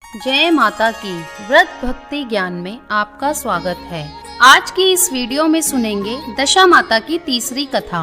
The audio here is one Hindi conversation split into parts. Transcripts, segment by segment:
जय माता की। व्रत भक्ति ज्ञान में आपका स्वागत है। आज की इस वीडियो में सुनेंगे दशा माता की तीसरी कथा।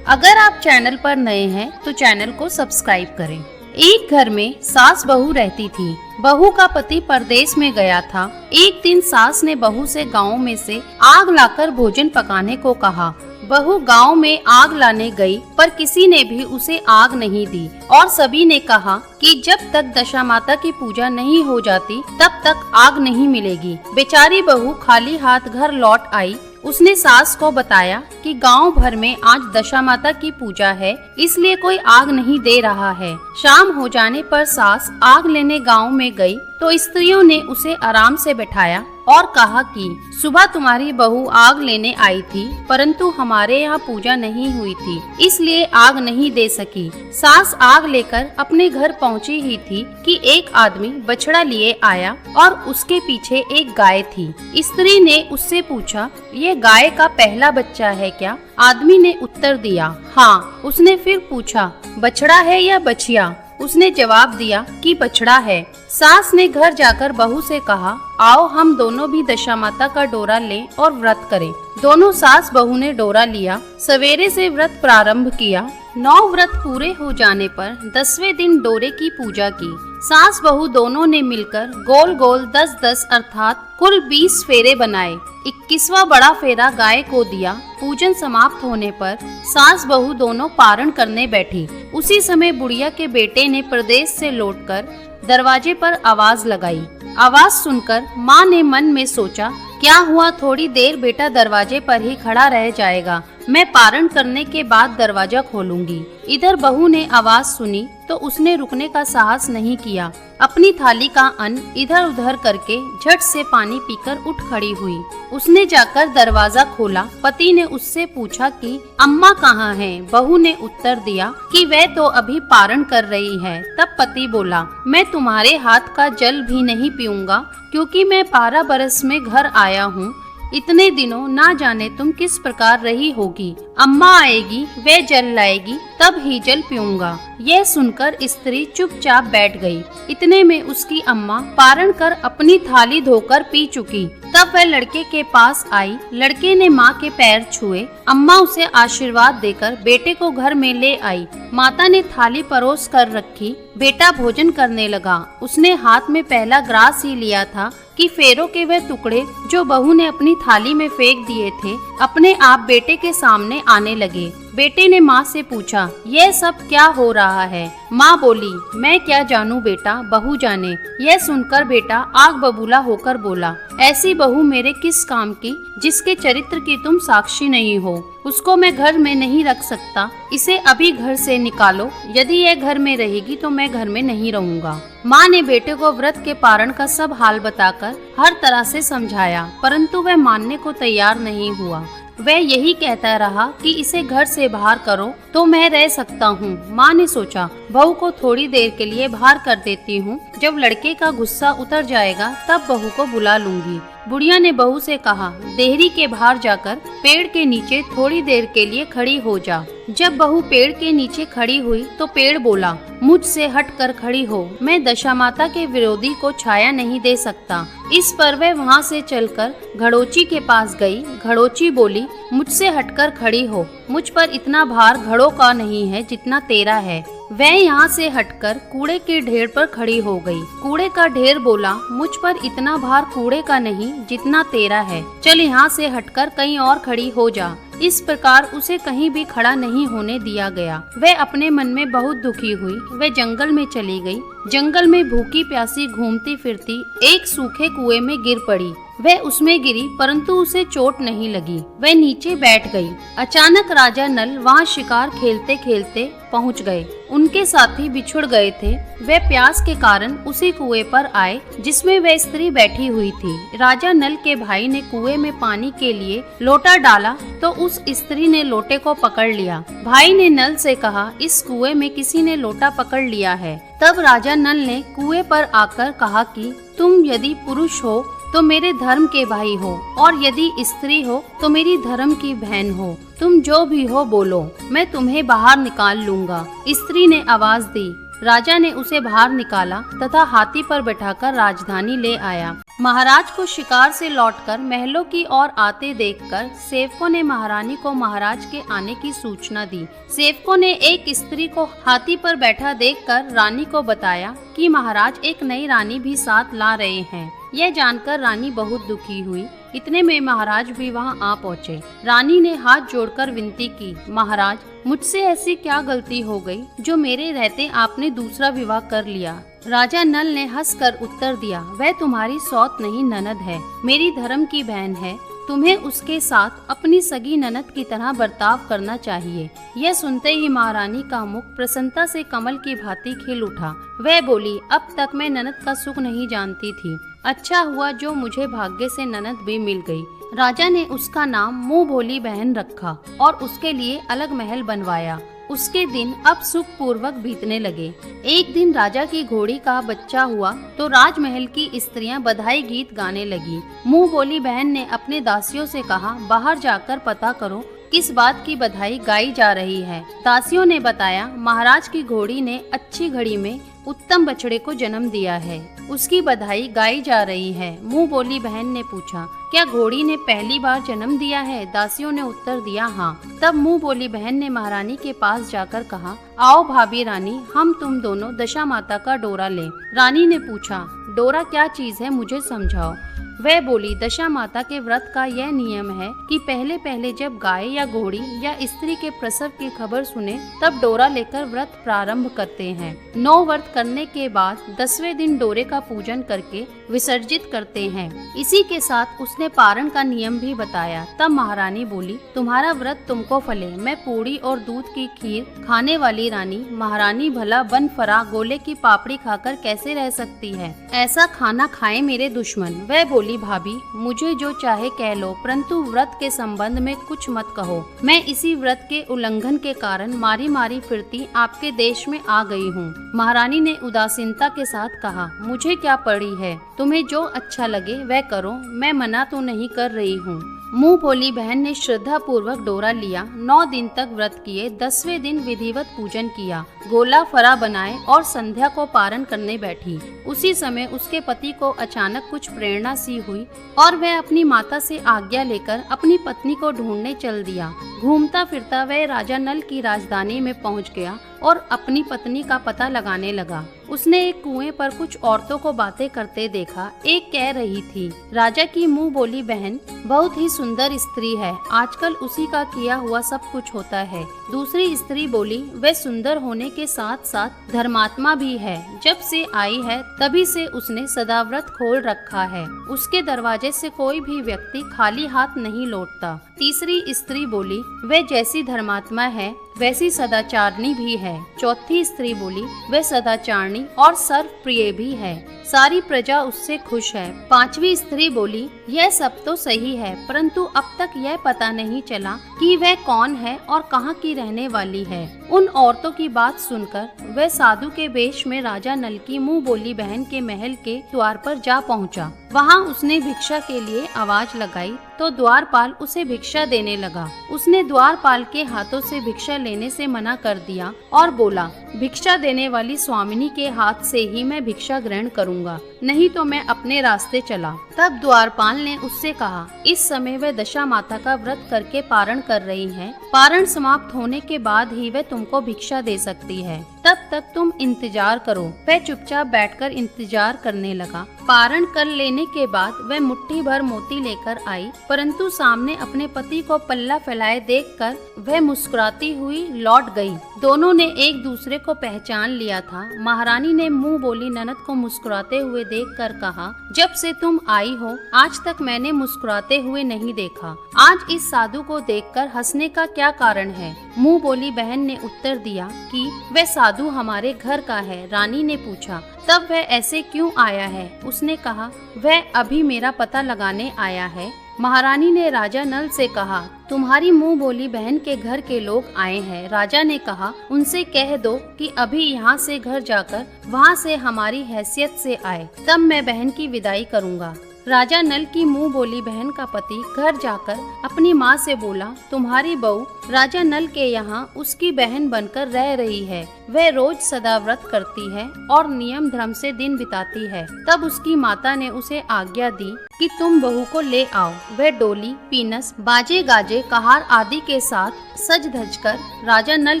अगर आप चैनल पर नए हैं तो चैनल को सब्सक्राइब करें। एक घर में सास बहू रहती थी। बहू का पति परदेश में गया था। एक दिन सास ने बहू से गांव में से आग लाकर भोजन पकाने को कहा। बहू गांव में आग लाने गई, पर किसी ने भी उसे आग नहीं दी और सभी ने कहा कि जब तक दशा माता की पूजा नहीं हो जाती तब तक आग नहीं मिलेगी। बेचारी बहू खाली हाथ घर लौट आई। उसने सास को बताया कि गांव भर में आज दशा माता की पूजा है, इसलिए कोई आग नहीं दे रहा है। शाम हो जाने पर सास आग लेने गांव में गई तो स्त्रियों ने उसे आराम से बैठाया और कहा कि सुबह तुम्हारी बहू आग लेने आई थी, परंतु हमारे यहाँ पूजा नहीं हुई थी, इसलिए आग नहीं दे सकी। सास आग लेकर अपने घर पहुँची ही थी कि एक आदमी बछड़ा लिए आया और उसके पीछे एक गाय थी। स्त्री ने उससे पूछा, ये गाय का पहला बच्चा है क्या? आदमी ने उत्तर दिया, हाँ। उसने फिर पूछा, बछड़ा है या बछिया? उसने जवाब दिया कि बछड़ा है। सास ने घर जाकर बहू से कहा, आओ हम दोनों भी दशा माता का डोरा लें और व्रत करें। दोनों सास बहू ने डोरा लिया। सवेरे से व्रत प्रारंभ किया। 9 व्रत पूरे हो जाने पर 10वें दिन डोरे की पूजा की। सास बहू दोनों ने मिलकर गोल गोल 10-10 अर्थात कुल 20 फेरे बनाए। 21वां बड़ा फेरा गाय को दिया। पूजन समाप्त होने पर सास बहू दोनों पारण करने बैठी। उसी समय बुढ़िया के बेटे ने प्रदेश से लौटकर दरवाजे पर आवाज लगाई। आवाज सुनकर माँ ने मन में सोचा, क्या हुआ, थोड़ी देर बेटा दरवाजे पर ही खड़ा रह जाएगा, मैं पारण करने के बाद दरवाजा खोलूंगी। इधर बहू ने आवाज सुनी तो उसने रुकने का साहस नहीं किया। अपनी थाली का अन्न इधर उधर करके झट से पानी पीकर उठ खड़ी हुई। उसने जाकर दरवाजा खोला। पति ने उससे पूछा कि अम्मा कहाँ हैं? बहू ने उत्तर दिया कि वह तो अभी पारण कर रही है। तब पति बोला, मैं तुम्हारे हाथ का जल भी नहीं पीऊंगा, क्योंकि मैं 12 बरस में घर आया हूँ। इतने दिनों ना जाने तुम किस प्रकार रही होगी। अम्मा आएगी, वह जल लाएगी, तब ही जल पीऊंगा। यह सुनकर स्त्री चुपचाप बैठ गई। इतने में उसकी अम्मा पारण कर अपनी थाली धोकर पी चुकी। तब वह लड़के के पास आई। लड़के ने माँ के पैर छुए। अम्मा उसे आशीर्वाद देकर बेटे को घर में ले आई। माता ने थाली परोस कर रखी। बेटा भोजन करने लगा। उसने हाथ में पहला ग्रास ही लिया था कि फेरों के वह टुकड़े जो बहू ने अपनी थाली में फेंक दिए थे अपने आप बेटे के सामने आने लगे। बेटे ने माँ से पूछा, यह सब क्या हो रहा है? माँ बोली, मैं क्या जानूं बेटा, बहू जाने। यह सुनकर बेटा आग बबूला होकर बोला, ऐसी बहू मेरे किस काम की जिसके चरित्र की तुम साक्षी नहीं हो। उसको मैं घर में नहीं रख सकता। इसे अभी घर से निकालो। यदि यह घर में रहेगी तो मैं घर में नहीं रहूंगा। माँ ने बेटे को व्रत के पारण का सब हाल बताकर हर तरह से समझाया, परंतु वह मानने को तैयार नहीं हुआ। वह यही कहता रहा कि इसे घर से बाहर करो तो मैं रह सकता हूँ। माँ ने सोचा, बहू को थोड़ी देर के लिए बाहर कर देती हूँ, जब लड़के का गुस्सा उतर जाएगा तब बहू को बुला लूंगी। बुढ़िया ने बहू से कहा, देहरी के बाहर जाकर पेड़ के नीचे थोड़ी देर के लिए खड़ी हो जा। जब बहू पेड़ के नीचे खड़ी हुई तो पेड़ बोला, मुझसे हट कर खड़ी हो, मैं दशा माता के विरोधी को छाया नहीं दे सकता। इस पर वह वहाँ से चलकर घड़ोची के पास गई। घड़ोची बोली, मुझसे हटकर खड़ी हो, मुझ पर इतना भार घड़ों का नहीं है जितना तेरा है। वह यहाँ से हटकर कूड़े के ढेर पर खड़ी हो गई। कूड़े का ढेर बोला, मुझ पर इतना भार कूड़े का नहीं जितना तेरा है, चल यहाँ से हटकर कहीं और खड़ी हो जा। इस प्रकार उसे कहीं भी खड़ा नहीं होने दिया गया। वह अपने मन में बहुत दुखी हुई। वह जंगल में चली गई। जंगल में भूखी प्यासी घूमती फिरती एक सूखे कुएं में गिर पड़ी। वह उसमें गिरी, परंतु उसे चोट नहीं लगी। वह नीचे बैठ गई। अचानक राजा नल वहाँ शिकार खेलते खेलते पहुँच गए। उनके साथी बिछुड़ गए थे। वह प्यास के कारण उसी कुएं पर आए जिसमें वह स्त्री बैठी हुई थी। राजा नल के भाई ने कुएं में पानी के लिए लोटा डाला तो उस स्त्री ने लोटे को पकड़ लिया। भाई ने नल से कहा, इस कुएं में किसी ने लोटा पकड़ लिया है। तब राजा नल ने कुएं पर आकर कहा कि तुम यदि पुरुष हो तो मेरे धर्म के भाई हो, और यदि स्त्री हो तो मेरी धर्म की बहन हो। तुम जो भी हो बोलो, मैं तुम्हें बाहर निकाल लूंगा। स्त्री ने आवाज दी, राजा ने उसे बाहर निकाला तथा हाथी पर बैठाकर राजधानी ले आया। महाराज को शिकार से लौटकर महलों की ओर आते देखकर सेवकों ने महारानी को महाराज के आने की सूचना दी। सेवकों ने एक स्त्री को हाथी पर बैठा देखकर रानी को बताया कि महाराज एक नई रानी भी साथ ला रहे हैं। यह जानकर रानी बहुत दुखी हुई। इतने में महाराज भी वहां आ पहुँचे। रानी ने हाथ जोड़कर विनती की, महाराज मुझसे ऐसी क्या गलती हो गई जो मेरे रहते आपने दूसरा विवाह कर लिया। राजा नल ने हंसकर उत्तर दिया, वह तुम्हारी सौत नहीं ननद है, मेरी धर्म की बहन है। तुम्हें उसके साथ अपनी सगी ननद की तरह बर्ताव करना चाहिए। यह सुनते ही महारानी का मुख प्रसन्नता से कमल की भांति खिल उठा। वह बोली, अब तक मैं ननद का सुख नहीं जानती थी। अच्छा हुआ जो मुझे भाग्य से ननद भी मिल गई। राजा ने उसका नाम मुंह बोली बहन रखा और उसके लिए अलग महल बनवाया। उसके दिन अब सुख पूर्वक बीतने लगे। एक दिन राजा की घोड़ी का बच्चा हुआ तो राजमहल की स्त्रियां बधाई गीत गाने लगी। मुंह बोली बहन ने अपने दासियों से कहा, बाहर जाकर पता करो किस बात की बधाई गाई जा रही है। दासियों ने बताया, महाराज की घोड़ी ने अच्छी घड़ी में उत्तम बछड़े को जन्म दिया है, उसकी बधाई गाई जा रही है। मुंह बोली बहन ने पूछा, क्या घोड़ी ने पहली बार जन्म दिया है? दासियों ने उत्तर दिया, हाँ। तब मुंह बोली बहन ने महारानी के पास जाकर कहा, आओ भाभी रानी, हम तुम दोनों दशा माता का डोरा लें। रानी ने पूछा, डोरा क्या चीज है, मुझे समझाओ। वह बोली, दशा माता के व्रत का यह नियम है कि पहले पहले जब गाय या घोड़ी या स्त्री के प्रसव की खबर सुने तब डोरा लेकर व्रत प्रारंभ करते हैं। 9 व्रत करने के बाद 10वें दिन डोरे का पूजन करके विसर्जित करते हैं। इसी के साथ उसने पारण का नियम भी बताया। तब महारानी बोली, तुम्हारा व्रत तुमको फले। मैं पूड़ी और दूध की खीर खाने वाली रानी, महारानी भला बन फरा गोले की पापड़ी खाकर कैसे रह सकती है? ऐसा खाना खाए मेरे दुश्मन। वह बोली, भाभी मुझे जो चाहे कह लो, परंतु व्रत के संबंध में कुछ मत कहो। मैं इसी व्रत के उल्लंघन के कारण मारी मारी फिरती आपके देश में आ गई हूँ। महारानी ने उदासीनता के साथ कहा, मुझे क्या पड़ी है, तुम्हें जो अच्छा लगे वह करो, मैं मना तो नहीं कर रही हूँ। मुंह बोली बहन ने श्रद्धा पूर्वक डोरा लिया। 9 दिन तक व्रत किए। 10वें दिन विधिवत पूजन किया, गोला फरा बनाए और संध्या को पारण करने बैठी। उसी समय उसके पति को अचानक कुछ प्रेरणा सी हुई और वह अपनी माता से आज्ञा लेकर अपनी पत्नी को ढूंढने चल दिया। घूमता फिरता वह राजा नल की राजधानी में पहुंच गया और अपनी पत्नी का पता लगाने लगा। उसने एक कुएं पर कुछ औरतों को बातें करते देखा। एक कह रही थी, राजा की मुंह बोली बहन बहुत ही सुंदर स्त्री है, आजकल उसी का किया हुआ सब कुछ होता है। दूसरी स्त्री बोली, वह सुंदर होने के साथ साथ धर्मात्मा भी है, जब से आई है तभी से उसने सदाव्रत खोल रखा है, उसके दरवाजे से कोई भी व्यक्ति खाली हाथ नहीं लौटता। तीसरी स्त्री बोली, वह जैसी धर्मात्मा है वैसी सदाचारणी भी है। चौथी स्त्री बोली, वह सदाचारणी और सर्व प्रिय भी है, सारी प्रजा उससे खुश है। पांचवी स्त्री बोली, यह सब तो सही है, परंतु अब तक यह पता नहीं चला कि वह कौन है और कहाँ की रहने वाली है। उन औरतों की बात सुनकर वह साधु के वेश में राजा नल की मुंह बोली बहन के महल के द्वार पर जा पहुंचा। वहां उसने भिक्षा के लिए आवाज लगाई तो द्वारपाल उसे भिक्षा देने लगा। उसने द्वारपाल के हाथों से भिक्षा लेने से मना कर दिया और बोला, भिक्षा देने वाली स्वामिनी के हाथ से ही मैं भिक्षा ग्रहण करूंगा, नहीं तो मैं अपने रास्ते चला। तब द्वारपाल ने उससे कहा, इस समय वह दशा माता का व्रत करके पारण कर रही है, पारण समाप्त होने के बाद ही वह तुमको भिक्षा दे सकती है, तब तक तुम इंतजार करो। वह चुपचाप बैठकर इंतजार करने लगा। पारण कर लेने के बाद वह मुट्ठी भर मोती लेकर आई, परंतु सामने अपने पति को पल्ला फैलाए देखकर वह मुस्कुराती हुई लौट गई। दोनों ने एक दूसरे को पहचान लिया था। महारानी ने मुंह बोली ननद को मुस्कुराते हुए देखकर कहा, जब से तुम आई हो आज तक मैंने मुस्कुराते हुए नहीं देखा, आज इस साधु को देखकर हंसने का क्या कारण है? मुंह बोली बहन ने उत्तर दिया कि वह साधु हमारे घर का है। रानी ने पूछा, तब वह ऐसे क्यों आया है? उसने कहा, वह अभी मेरा पता लगाने आया है। महारानी ने राजा नल से कहा, तुम्हारी मुंह बोली बहन के घर के लोग आए हैं। राजा ने कहा, उनसे कह दो कि अभी यहाँ से घर जाकर वहाँ से हमारी हैसियत से आए, तब मैं बहन की विदाई करूँगा। राजा नल की मुंह बोली बहन का पति घर जाकर अपनी माँ से बोला, तुम्हारी बहू राजा नल के यहाँ उसकी बहन बनकर रह रही है। वह रोज सदा व्रत करती है और नियम धर्म से दिन बिताती है। तब उसकी माता ने उसे आज्ञा दी कि तुम बहू को ले आओ। वह डोली, पीनस, बाजे गाजे, कहार आदि के साथ सज धज कर राजा नल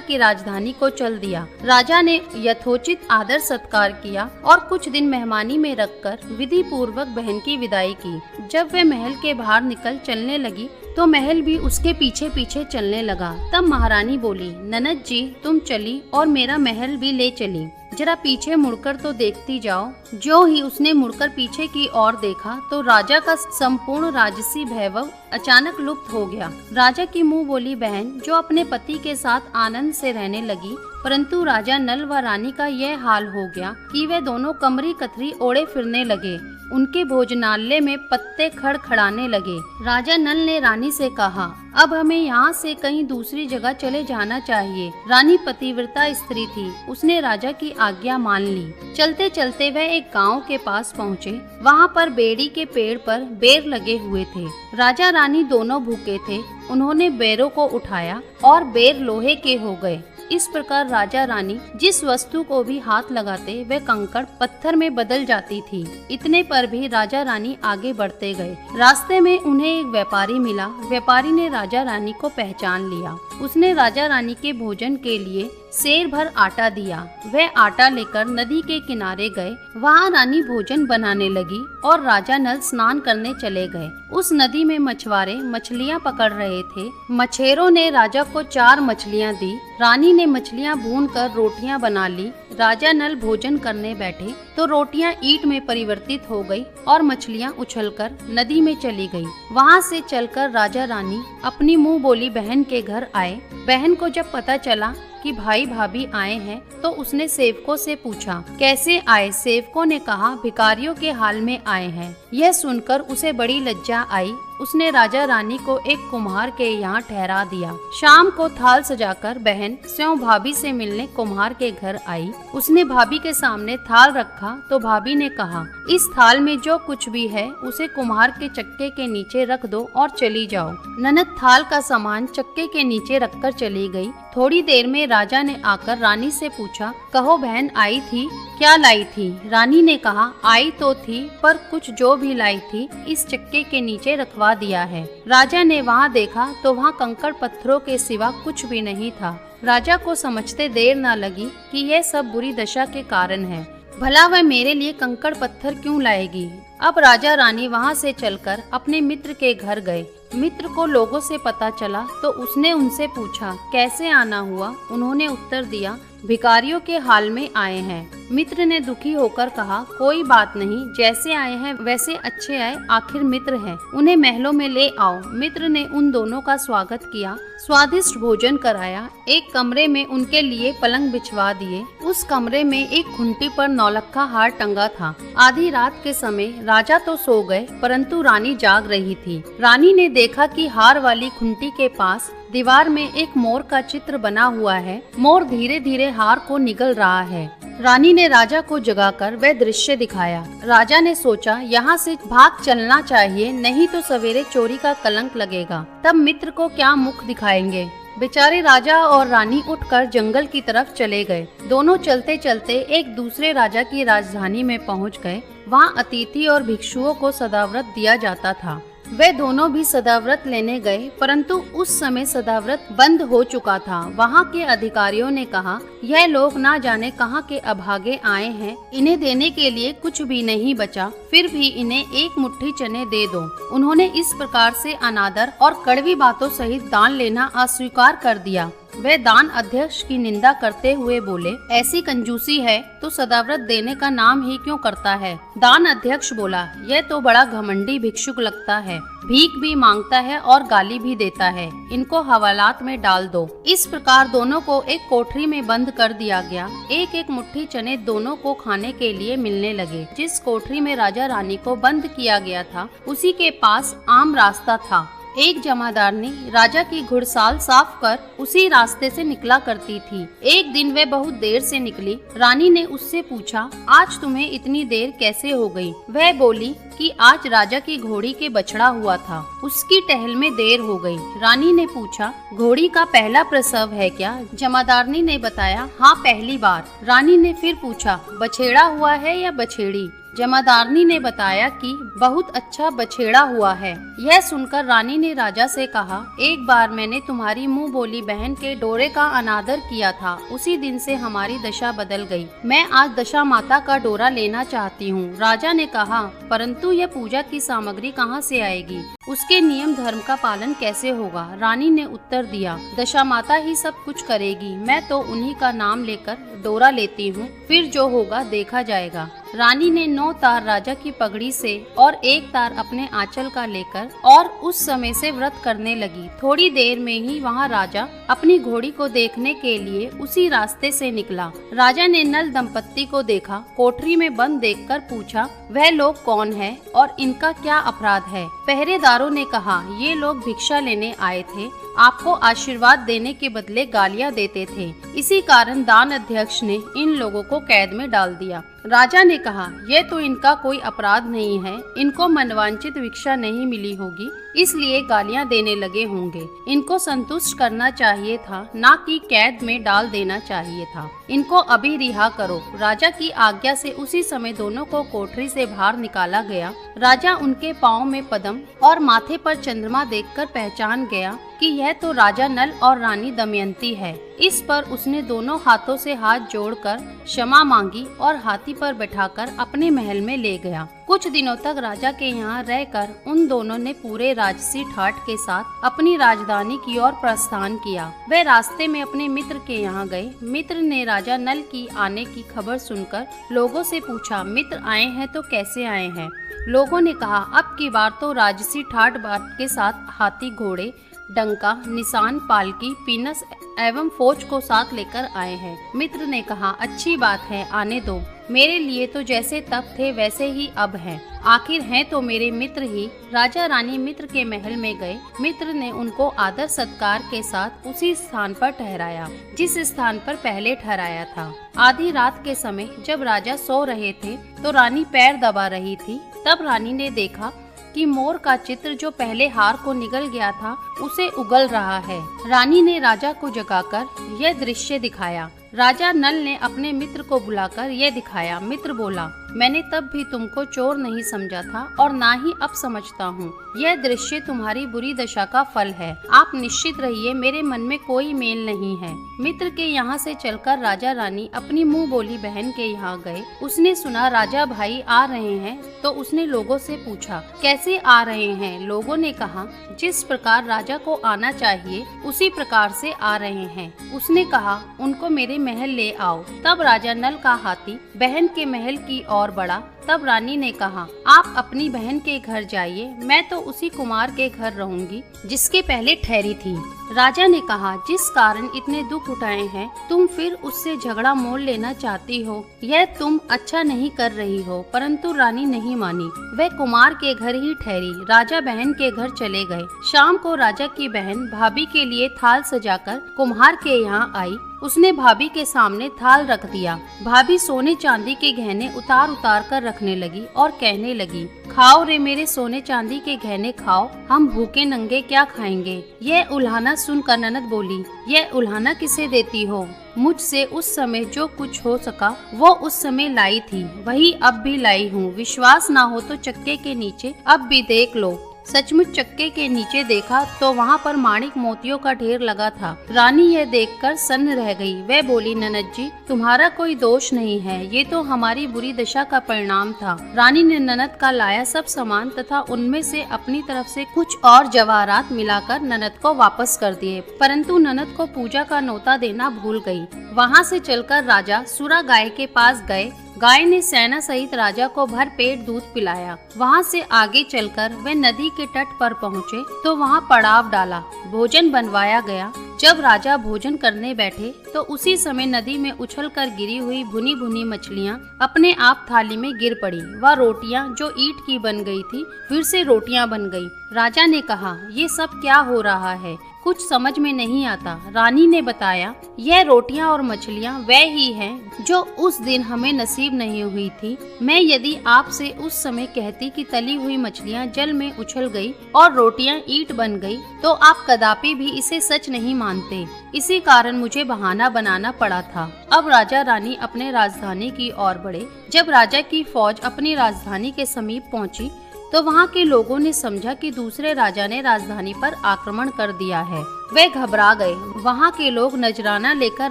की राजधानी को चल दिया। राजा ने यथोचित आदर सत्कार किया और कुछ दिन मेहमानी में रखकर विधि पूर्वक बहन की विदाई की। जब वह महल के बाहर निकल चलने लगी तो महल भी उसके पीछे पीछे चलने लगा। तब महारानी बोली, ननद जी तुम चली और मेरा महल भी ले चली, जरा पीछे मुड़कर तो देखती जाओ। जो ही उसने मुड़कर पीछे की ओर देखा तो राजा का संपूर्ण राजसी वैभव अचानक लुप्त हो गया। राजा की मुंह बोली बहन जो अपने पति के साथ आनंद से रहने लगी, परंतु राजा नल व रानी का यह हाल हो गया कि वे दोनों कमरी कतरी ओढ़े फिरने लगे। उनके भोजनालय में पत्ते खड़खड़ाने लगे। राजा नल ने रानी से कहा, अब हमें यहाँ से कहीं दूसरी जगह चले जाना चाहिए। रानी पतिव्रता स्त्री थी, उसने राजा की आज्ञा मान ली। चलते चलते वह एक गांव के पास पहुँचे। वहाँ पर बेड़ी के पेड़ पर बेर लगे हुए थे। राजा रानी दोनों भूखे थे। उन्होंने बेरों को उठाया और बेर लोहे के हो गए। इस प्रकार राजा रानी जिस वस्तु को भी हाथ लगाते वह कंकड़ पत्थर में बदल जाती थी। इतने पर भी राजा रानी आगे बढ़ते गए। रास्ते में उन्हें एक व्यापारी मिला। व्यापारी ने राजा रानी को पहचान लिया। उसने राजा रानी के भोजन के लिए सेर भर आटा दिया। वह आटा लेकर नदी के किनारे गए। वहाँ रानी भोजन बनाने लगी और राजा नल स्नान करने चले गए। उस नदी में मछुआरे मछलियाँ पकड़ रहे थे। मछेरों ने राजा को 4 मछलियाँ दी। रानी ने मछलियाँ भून कर रोटियाँ बना ली। राजा नल भोजन करने बैठे तो रोटियां ईंट में परिवर्तित हो गई और मछलियां उछलकर नदी में चली गई। वहां से चलकर राजा रानी अपनी मुंह बोली बहन के घर आए। बहन को जब पता चला कि भाई भाभी आए हैं तो उसने सेवकों से पूछा, कैसे आए? सेवकों ने कहा, भिखारियों के हाल में आए हैं। यह सुनकर उसे बड़ी लज्जा आई। उसने राजा रानी को एक कुम्हार के यहाँ ठहरा दिया। शाम को थाल सजाकर बहन स्वयं भाभी से मिलने कुम्हार के घर आई। उसने भाभी के सामने थाल रखा तो भाभी ने कहा, इस थाल में जो कुछ भी है उसे कुम्हार के चक्के के नीचे रख दो और चली जाओ। ननद थाल का सामान चक्के के नीचे रखकर चली गई। थोड़ी देर में राजा ने आकर रानी से पूछा, कहो बहन आई थी, क्या लाई थी? रानी ने कहा, आई तो थी पर कुछ जो भी लाई थी इस चक्के के नीचे रखवा दिया है। राजा ने वहाँ देखा तो वहाँ कंकड़ पत्थरों के सिवा कुछ भी नहीं था। राजा को समझते देर न लगी कि यह सब बुरी दशा के कारण है। भला वह मेरे लिए कंकड़ पत्थर क्यों लाएगी? अब राजा रानी वहाँ से चलकर अपने मित्र के घर गए। मित्र को लोगों से पता चला तो उसने उनसे पूछा, कैसे आना हुआ? उन्होंने उत्तर दिया, भिखारियों के हाल में आए हैं। मित्र ने दुखी होकर कहा, कोई बात नहीं, जैसे आए हैं वैसे अच्छे आए, आखिर मित्र हैं, उन्हें महलों में ले आओ। मित्र ने उन दोनों का स्वागत किया, स्वादिष्ट भोजन कराया। एक कमरे में उनके लिए पलंग बिछवा दिए। उस कमरे में एक खुंटी पर नौलखा हार टंगा था। आधी रात के समय राजा तो सो गए परंतु रानी जाग रही थी। रानी ने देखा कि हार वाली खुंटी के पास दीवार में एक मोर का चित्र बना हुआ है। मोर धीरे धीरे हार को निगल रहा है। रानी ने राजा को जगाकर वह दृश्य दिखाया। राजा ने सोचा, यहाँ से भाग चलना चाहिए, नहीं तो सवेरे चोरी का कलंक लगेगा। तब मित्र को क्या मुख दिखाएंगे? बेचारे राजा और रानी उठकर जंगल की तरफ चले गए। दोनों चलते चलते एक दूसरे राजा की राजधानी में पहुँच गए। वहाँ अतिथि और भिक्षुओं को सदाव्रत दिया जाता था। वे दोनों भी सदाव्रत लेने गए परंतु उस समय सदाव्रत बंद हो चुका था। वहाँ के अधिकारियों ने कहा, यह लोग ना जाने कहाँ के अभागे आए हैं, इन्हें देने के लिए कुछ भी नहीं बचा, फिर भी इन्हें एक मुट्ठी चने दे दो। उन्होंने इस प्रकार से अनादर और कड़वी बातों सहित दान लेना अस्वीकार कर दिया। वे दान अध्यक्ष की निंदा करते हुए बोले, ऐसी कंजूसी है तो सदाव्रत देने का नाम ही क्यों करता है? दान अध्यक्ष बोला, यह तो बड़ा घमंडी भिक्षुक लगता है, भीख भी मांगता है और गाली भी देता है, इनको हवालात में डाल दो। इस प्रकार दोनों को एक कोठरी में बंद कर दिया गया। एक एक मुट्ठी चने दोनों को खाने के लिए मिलने लगे। जिस कोठरी में राजा रानी को बंद किया गया था उसी के पास आम रास्ता था। एक जमादारनी राजा की घुड़साल साफ कर उसी रास्ते से निकला करती थी। एक दिन वह बहुत देर से निकली। रानी ने उससे पूछा, आज तुम्हें इतनी देर कैसे हो गई? वह बोली कि आज राजा की घोड़ी के बछड़ा हुआ था, उसकी टहल में देर हो गई। रानी ने पूछा, घोड़ी का पहला प्रसव है क्या? जमादारनी ने बताया, हाँ पहली बार। रानी ने फिर पूछा, बछेड़ा हुआ है या बछेड़ी? जमादारनी ने बताया कि बहुत अच्छा बछेड़ा हुआ है। यह सुनकर रानी ने राजा से कहा, एक बार मैंने तुम्हारी मुंह बोली बहन के डोरे का अनादर किया था, उसी दिन से हमारी दशा बदल गई। मैं आज दशा माता का डोरा लेना चाहती हूँ। राजा ने कहा, परंतु यह पूजा की सामग्री कहाँ से आएगी? उसके नियम धर्म का पालन कैसे होगा? रानी ने उत्तर दिया, दशा माता ही सब कुछ करेगी, मैं तो उन्हीं का नाम लेकर डोरा लेती हूँ, फिर जो होगा देखा जाएगा। रानी ने 9 तार राजा की पगड़ी से और 1 तार अपने आंचल का लेकर और उस समय से व्रत करने लगी। थोड़ी देर में ही वहाँ राजा अपनी घोड़ी को देखने के लिए उसी रास्ते से निकला। राजा ने नल दंपत्ति को देखा, कोठरी में बंद देखकर पूछा, वह लोग कौन है और इनका क्या अपराध है? पहरेदारों ने कहा, ये लोग भिक्षा लेने आए थे, आपको आशीर्वाद देने के बदले गालियां देते थे, इसी कारण दान अध्यक्ष ने इन लोगों को कैद में डाल दिया। राजा ने कहा, यह तो इनका कोई अपराध नहीं है, इनको मनवांचित भिक्षा नहीं मिली होगी, इसलिए गालियां देने लगे होंगे। इनको संतुष्ट करना चाहिए था, ना कि कैद में डाल देना चाहिए था। इनको अभी रिहा करो। राजा की आज्ञा से उसी समय दोनों को कोठरी से बाहर निकाला गया। राजा उनके पाँव में पद्म और माथे पर चंद्रमा देखकर पहचान गया कि यह तो राजा नल और रानी दमयंती है। इस पर उसने दोनों हाथों से हाथ जोड़कर क्षमा मांगी और हाथी पर बैठाकर अपने महल में ले गया। कुछ दिनों तक राजा के यहाँ रहकर उन दोनों ने पूरे राजसी ठाट के साथ अपनी राजधानी की ओर प्रस्थान किया। वे रास्ते में अपने मित्र के यहाँ गए। मित्र ने राजा नल की आने की खबर सुनकर लोगों से पूछा, मित्र आए हैं तो कैसे आए हैं? लोगों ने कहा, अब की बार तो राजसी ठाट बाट के साथ हाथी, घोड़े, डंका, निशान, पालकी, पीनस एवं फौज को साथ लेकर आए हैं। मित्र ने कहा, अच्छी बात है, आने दो। मेरे लिए तो जैसे तब थे वैसे ही अब हैं। आखिर हैं तो मेरे मित्र ही। राजा रानी मित्र के महल में गए। मित्र ने उनको आदर सत्कार के साथ उसी स्थान पर ठहराया जिस स्थान पर पहले ठहराया था। आधी रात के समय जब राजा सो रहे थे तो रानी पैर दबा रही थी। तब रानी ने देखा कि मोर का चित्र जो पहले हार को निगल गया था उसे उगल रहा है। रानी ने राजा को जगाकर यह दृश्य दिखाया। राजा नल ने अपने मित्र को बुलाकर यह दिखाया। मित्र बोला, मैंने तब भी तुमको चोर नहीं समझा था और ना ही अब समझता हूँ। यह दृश्य तुम्हारी बुरी दशा का फल है। आप निश्चित रहिए, मेरे मन में कोई मेल नहीं है। मित्र के यहाँ से चलकर राजा रानी अपनी मुंह बोली बहन के यहाँ गए। उसने सुना राजा भाई आ रहे हैं तो उसने लोगों से पूछा, कैसे आ रहे हैं? लोगों ने कहा, जिस प्रकार राजा को आना चाहिए उसी प्रकार से आ रहे हैं। उसने कहा, उनको मेरे महल ले आओ। तब राजा नल का हाथी बहन के महल की ओर बढ़ा। तब रानी ने कहा, आप अपनी बहन के घर जाइए, मैं तो उसी कुमार के घर रहूंगी जिसके पहले ठहरी थी। राजा ने कहा, जिस कारण इतने दुख उठाए हैं तुम फिर उससे झगड़ा मोल लेना चाहती हो, यह तुम अच्छा नहीं कर रही हो। परंतु रानी नहीं मानी, वह कुमार के घर ही ठहरी। राजा बहन के घर चले गए। शाम को राजा की बहन भाभी के लिए थाल सजाकर कुम्हार के यहाँ आई। उसने भाभी के सामने थाल रख दिया। भाभी सोने चांदी के गहने उतार उतार कर रखने लगी और कहने लगी, खाओ रे मेरे सोने चांदी के गहने खाओ, हम भूखे नंगे क्या खाएंगे। यह उल्हाना सुनकर ननद बोली, यह उल्हाना किसे देती हो? मुझसे उस समय जो कुछ हो सका वो उस समय लाई थी, वही अब भी लाई हूँ। विश्वास ना हो तो चक्के के नीचे अब भी देख लो। सचमुच चक्के के नीचे देखा तो वहाँ पर माणिक मोतियों का ढेर लगा था। रानी यह देखकर सन्न रह गई। वह बोली, ननद जी तुम्हारा कोई दोष नहीं है, ये तो हमारी बुरी दशा का परिणाम था। रानी ने ननद का लाया सब सामान तथा उनमें से अपनी तरफ से कुछ और जवाहरात मिलाकर ननद को वापस कर दिए, परंतु ननद को पूजा का नोता देना भूल गई। वहाँ से चलकर राजा सुरा गाय के पास गए गाय ने सेना सहित राजा को भर पेट दूध पिलाया। वहाँ से आगे चलकर वे नदी के तट पर पहुँचे तो वहाँ पड़ाव डाला। भोजन बनवाया गया। जब राजा भोजन करने बैठे तो उसी समय नदी में उछलकर गिरी हुई भुनी भुनी मछलियाँ अपने आप थाली में गिर पड़ी। वह रोटियाँ जो ईंट की बन गई थी फिर से रोटियाँ बन गई। राजा ने कहा, ये सब क्या हो रहा है, कुछ समझ में नहीं आता। रानी ने बताया, यह रोटियां और मछलियां वह ही हैं जो उस दिन हमें नसीब नहीं हुई थी। मैं यदि आपसे उस समय कहती कि तली हुई मछलियां जल में उछल गई और रोटियां ईंट बन गई तो आप कदापि भी इसे सच नहीं मानते। इसी कारण मुझे बहाना बनाना पड़ा था। अब राजा रानी अपने राजधानी की ओर बढ़े। जब राजा की फौज अपनी राजधानी के समीप पहुंची तो वहाँ के लोगों ने समझा कि दूसरे राजा ने राजधानी पर आक्रमण कर दिया है। वे घबरा गए। वहाँ के लोग नजराना लेकर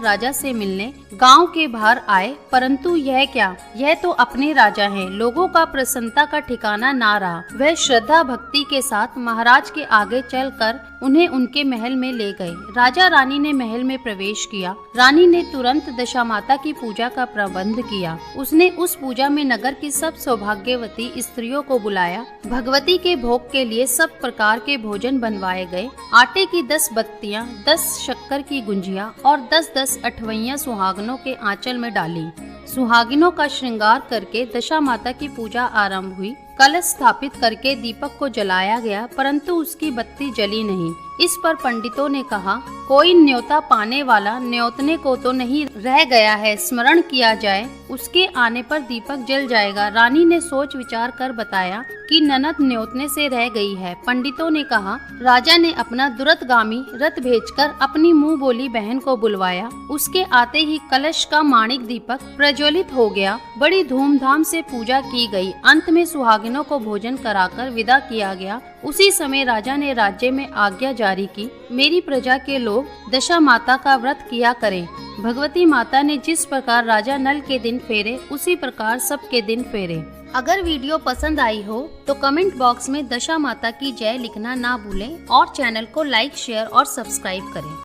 राजा से मिलने गांव के बाहर आए, परंतु यह क्या, यह तो अपने राजा हैं। लोगों का प्रसन्नता का ठिकाना ना रहा। वह श्रद्धा भक्ति के साथ महाराज के आगे चलकर उन्हें उनके महल में ले गए। राजा रानी ने महल में प्रवेश किया। रानी ने तुरंत दशा माता की पूजा का प्रबंध किया। उसने उस पूजा में नगर की सब सौभाग्यवती स्त्रियों को बुलाया। भगवती के भोग के लिए सब प्रकार के भोजन बनवाए गए। आटे की 10 बत्तियां, 10 शक्कर की गुंजिया और 10-10 अठवैयां सुहागनों के आंचल में डाली। सुहागिनों का श्रृंगार करके दशा माता की पूजा आरंभ हुई। कलश स्थापित करके दीपक को जलाया गया, परंतु उसकी बत्ती जली नहीं। इस पर पंडितों ने कहा, कोई न्योता पाने वाला न्योतने को तो नहीं रह गया है, स्मरण किया जाए, उसके आने पर दीपक जल जाएगा। रानी ने सोच विचार कर बताया कि ननद न्योतने से रह गई है। पंडितों ने कहा। राजा ने अपना दुरतगामी रथ भेजकर अपनी मुंह बोली बहन को बुलवाया। उसके आते ही कलश का माणिक दीपक प्रज्वलित हो गया। बड़ी धूमधाम से पूजा की गई। अंत में सुहागिनों को भोजन कराकर विदा किया गया। उसी समय राजा ने राज्य में आज्ञा जारी की, मेरी प्रजा के लोग दशा माता का व्रत किया करें। भगवती माता ने जिस प्रकार राजा नल के दिन फेरे, उसी प्रकार सबके दिन फेरे। अगर वीडियो पसंद आई हो तो कमेंट बॉक्स में दशा माता की जय लिखना ना भूलें और चैनल को लाइक, शेयर और सब्सक्राइब करें।